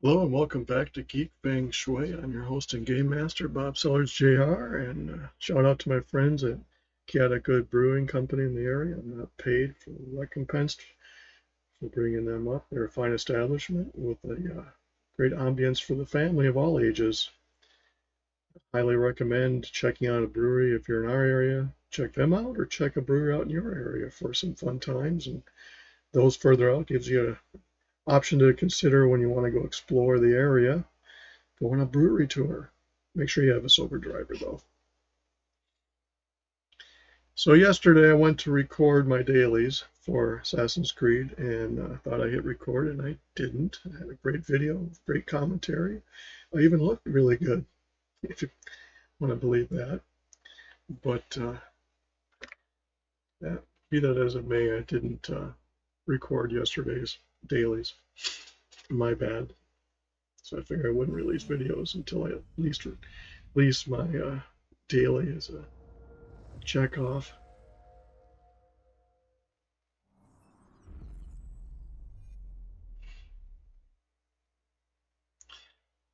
Hello and welcome back to Geek, Feng, Shui. I'm your host and game master, Bob Sellers Jr. And shout out to my friends at Kiata Good Brewing Company in the area. I'm not paid for recompensed for bringing them up. They're a fine establishment with a great ambience for the family of all ages. Highly recommend checking out a brewery if you're in our area. Check them out or check a brewery out in your area for some fun times. And those further out gives you an option to consider when you want to go explore the area. Go on a brewery tour. Make sure you have a sober driver, though. So yesterday I went to record my dailies for Assassin's Creed and thought I hit record and I didn't. I had a great video, great commentary. I even looked really good, if you want to believe that. But be that as it may, I didn't record yesterday's dailies. My bad. So I figured I wouldn't release videos until I at least release my daily as a check off.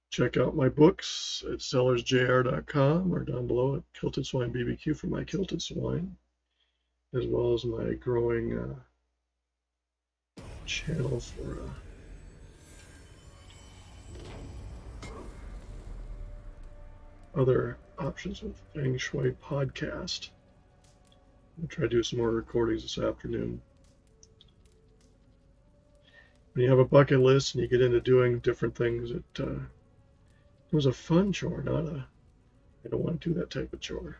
Check out my books at sellersjr.com or down below at Kilted Swine BBQ for my Kilted Swine, as well as my growing channel for other options with Feng Shui podcast. I'll try to do some more recordings this afternoon. When you have a bucket list and you get into doing different things, it was a fun chore, not a I don't want to do that type of chore.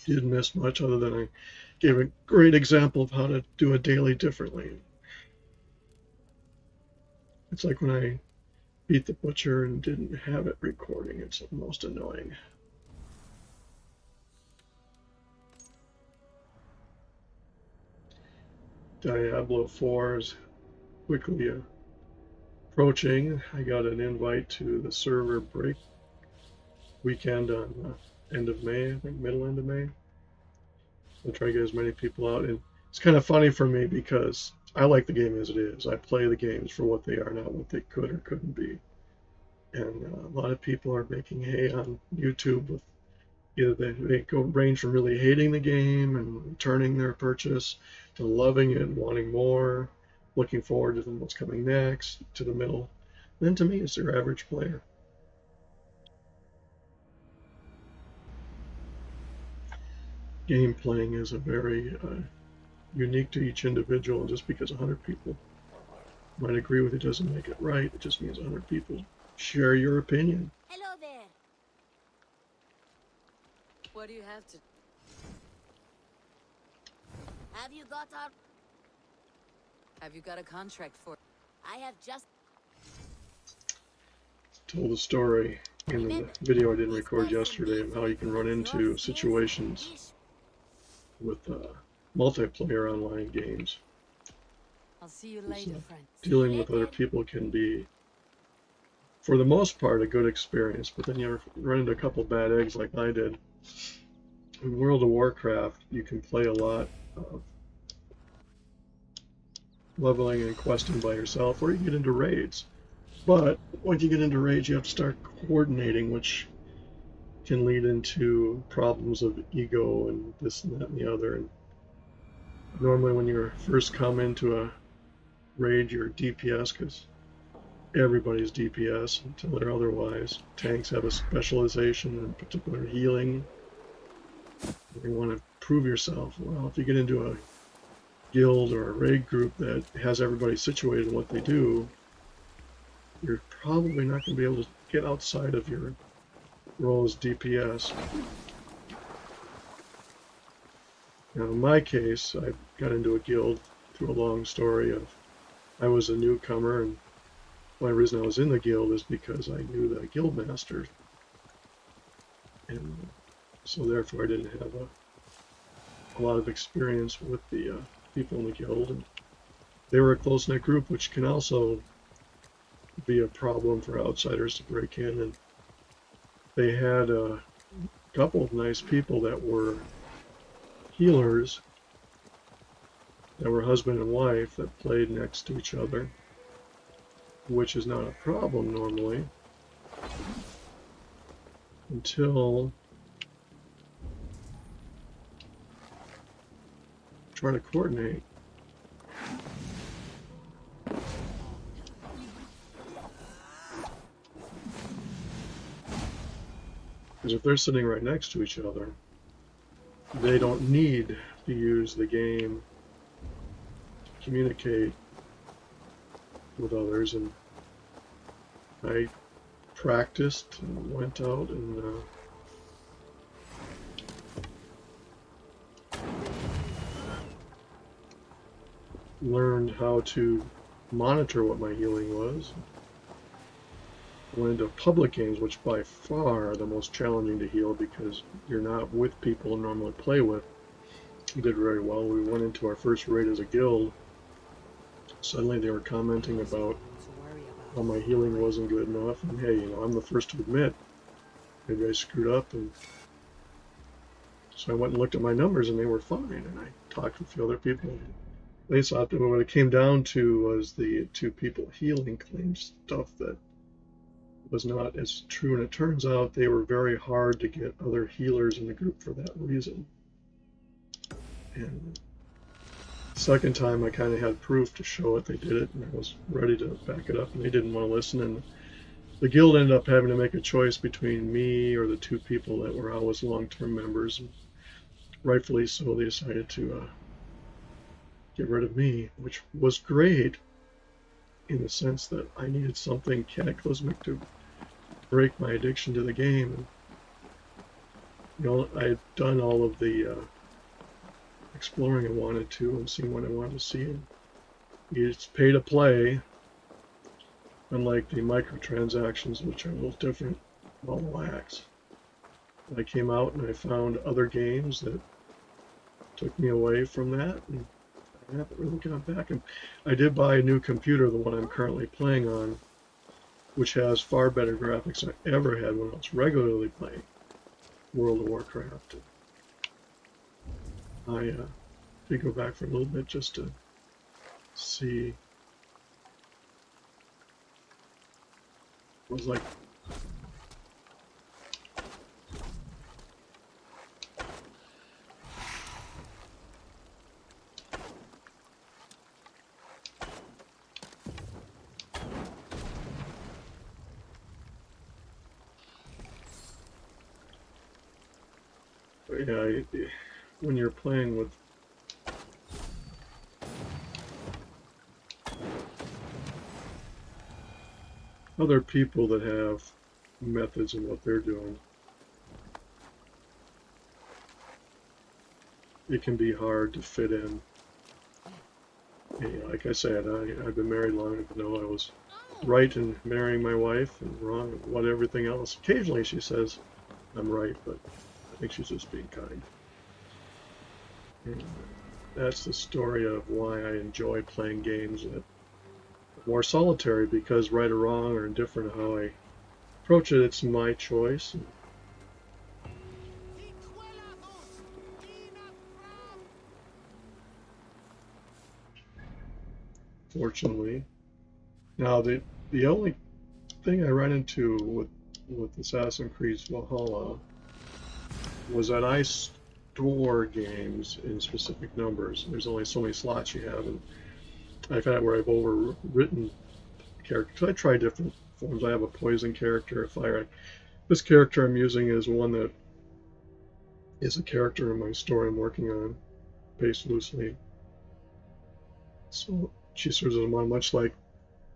You didn't miss much other than I gave a great example of how to do a daily differently. It's like when I beat the butcher and didn't have it recording. It's the most annoying. Diablo 4 is quickly approaching. I got an invite to the server break weekend on end of May, I think middle end of May. I'll try to get as many people out. And it's kind of funny for me because I like the game as it is. I play the games for what they are, not what they could or couldn't be. And a lot of people are making hay on YouTube with either they go range from really hating the game and returning their purchase to loving it and wanting more, looking forward to what's coming next, to the middle. And then to me, it's your average player. Game playing is a very unique to each individual, and just because 100 people might agree with it doesn't make it right. It just means 100 people share your opinion. Hello there. What do you have to... Have you got a contract for... I have just... Told the story in the video I didn't record yesterday of how you can run into situations with multiplayer online games. I'll see you later, friend. Dealing with other people can be, for the most part, a good experience, but then you run into a couple bad eggs like I did. In World of Warcraft, you can play a lot of leveling and questing by yourself, or you get into raids. But once you get into raids, you have to start coordinating, which can lead into problems of ego and this and that and the other. And normally when you first come into a raid, you're DPS because everybody's DPS until they're otherwise. Tanks have a specialization in particular healing. You want to prove yourself. Well, if you get into a guild or a raid group that has everybody situated in what they do, you're probably not going to be able to get outside of your role as DPS. Now, in my case, I got into a guild through a long story of I was a newcomer, and one reason I was in the guild is because I knew the guild master, and so therefore I didn't have a lot of experience with the people in the guild, and they were a close-knit group, which can also be a problem for outsiders to break in. And they had a couple of nice people that were healers that were husband and wife that played next to each other, which is not a problem normally, until try to coordinate. Because if they're sitting right next to each other, they don't need to use the game to communicate with others. And I practiced and went out and learned how to monitor what my healing was. Went into public games, which by far are the most challenging to heal because you're not with people you normally play with. We did very well. We went into our first raid as a guild. Suddenly they were commenting about how my healing wasn't good enough, and hey, I'm the first to admit maybe I screwed up, and so I went and looked at my numbers and they were fine, and I talked to a few other people. They thought that what it came down to was the two people healing claimed stuff that was not as true, and it turns out they were very hard to get other healers in the group for that reason. And the second time I kind of had proof to show it, they did it, and I was ready to back it up, and they didn't want to listen, and the guild ended up having to make a choice between me or the two people that were always long-term members, and rightfully so, they decided to get rid of me, which was great in the sense that I needed something cataclysmic to break my addiction to the game. And, I had done all of the exploring I wanted to and seen what I wanted to see. And it's pay to play, unlike the microtransactions, which are a little different. Well, relax. I came out and I found other games that took me away from that, and I haven't really gone back. And I did buy a new computer, the one I'm currently playing on, which has far better graphics than I ever had when I was regularly playing World of Warcraft. I did go back for a little bit just to see what it was like. Yeah, when you're playing with other people that have methods in what they're doing, it can be hard to fit in. Like I said, I've been married long enough to know I was right in marrying my wife and wrong in what everything else. Occasionally she says I'm right, but I think she's just being kind. And that's the story of why I enjoy playing games that are more solitary, because right or wrong or indifferent how I approach it, it's my choice. Fortunately, now the only thing I ran into with Assassin's Creed Valhalla was that I store games in specific numbers. There's only so many slots you have, and I've had where I've overwritten characters. I try different forms. I have a poison character, a fire. This character I'm using is one that is a character in my story I'm working on, based loosely. So she serves as one, much like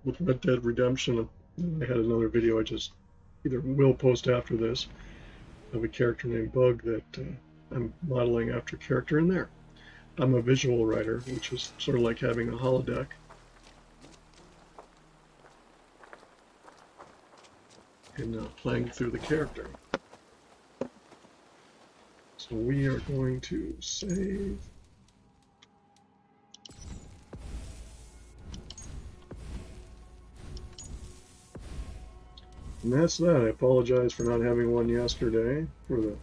with Red Dead Redemption. I had another video I just either will post after this of a character named Bug that I'm modeling after a character in there. I'm a visual writer, which is sort of like having a holodeck. And playing through the character. So we are going to save. And that's that. I apologize for not having one yesterday for the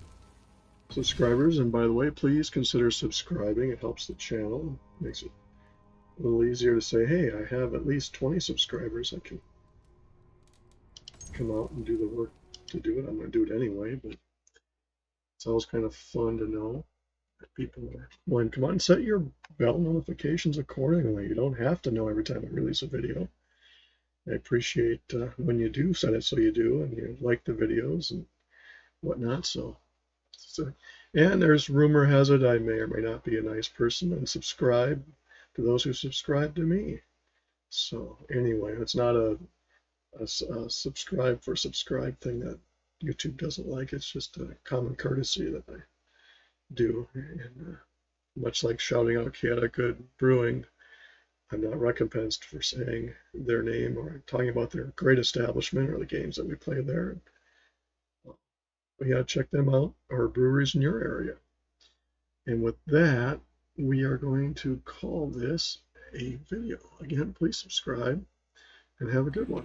subscribers. And by the way, please consider subscribing. It helps the channel, makes it a little easier to say, hey, I have at least 20 subscribers. I can come out and do the work to do it. I'm going to do it anyway, but it's always kind of fun to know that people are willing. Come on, set your bell notifications accordingly. You don't have to know every time I release a video. I appreciate when you do set it so you do, and you like the videos and whatnot. So, and there's rumor has it I may or may not be a nice person and subscribe to those who subscribe to me. So anyway, it's not a subscribe for subscribe thing that YouTube doesn't like. It's just a common courtesy that I do. And much like shouting out Kieta Good Brewing, I'm not recompensed for saying their name or talking about their great establishment or the games that we play there. But yeah, check them out, or breweries in your area. And with that, we are going to call this a video. Again, please subscribe and have a good one.